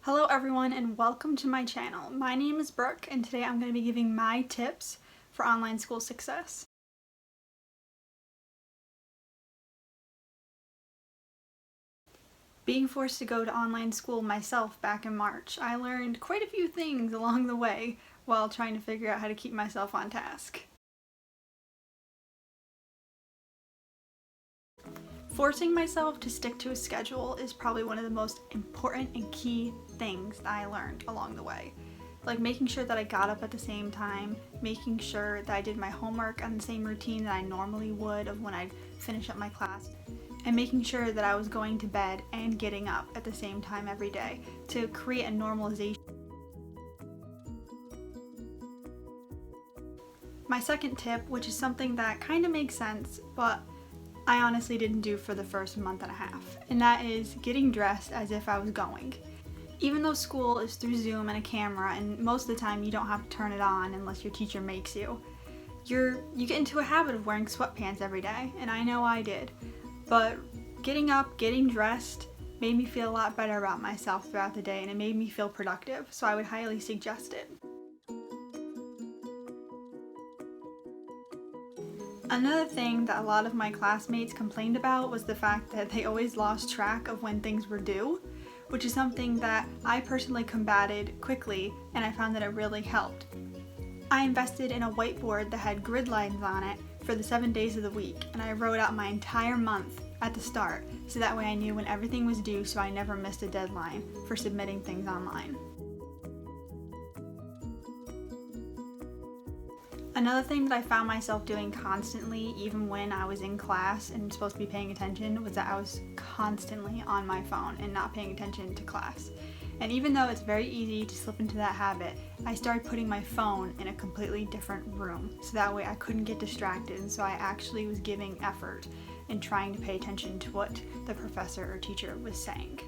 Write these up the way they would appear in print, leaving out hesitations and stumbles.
Hello everyone and welcome to my channel. My name is Brooke and today I'm going to be giving my tips for online school success. Being forced to go to online school myself back in March, I learned quite a few things along the way while trying to figure out how to keep myself on task. Forcing myself to stick to a schedule is probably one of the most important and key things that I learned along the way. Like making sure that I got up at the same time, making sure that I did my homework on the same routine that I normally would of when I'd finish up my class, and making sure that I was going to bed and getting up at the same time every day to create a normalization. My second tip, which is something that kind of makes sense, but I honestly didn't do for the first month and a half, and that is getting dressed as if I was going. Even though school is through Zoom and a camera, and most of the time you don't have to turn it on unless your teacher makes you, you get into a habit of wearing sweatpants every day, and I know I did. But getting up, getting dressed made me feel a lot better about myself throughout the day, and it made me feel productive, so I would highly suggest it. Another thing that a lot of my classmates complained about was the fact that they always lost track of when things were due, which is something that I personally combated quickly, and I found that it really helped. I invested in a whiteboard that had grid lines on it for the 7 days of the week, and I wrote out my entire month at the start, so that way I knew when everything was due so I never missed a deadline for submitting things online. Another thing that I found myself doing constantly, even when I was in class and supposed to be paying attention, was that I was constantly on my phone and not paying attention to class. And even though it's very easy to slip into that habit, I started putting my phone in a completely different room, so that way I couldn't get distracted, and so I actually was giving effort in trying to pay attention to what the professor or teacher was saying.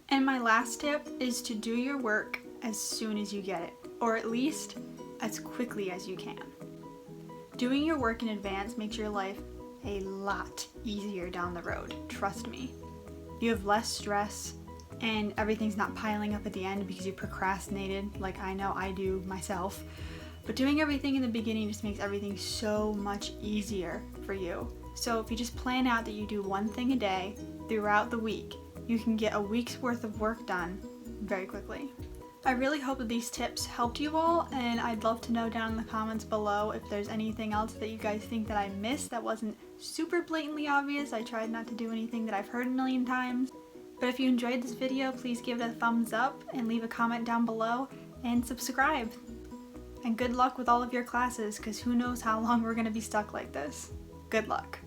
And my last tip is to do your work as soon as you get it, or at least as quickly as you can. Doing your work in advance makes your life a lot easier down the road, trust me. You have less stress, and everything's not piling up at the end because you procrastinated, like I know I do myself. But doing everything in the beginning just makes everything so much easier for you. So if you just plan out that you do one thing a day throughout the week, you can get a week's worth of work done very quickly. I really hope that these tips helped you all, and I'd love to know down in the comments below if there's anything else that you guys think that I missed that wasn't super blatantly obvious. I tried not to do anything that I've heard a million times. But if you enjoyed this video, please give it a thumbs up and leave a comment down below and subscribe. And good luck with all of your classes, because who knows how long we're going to be stuck like this. Good luck.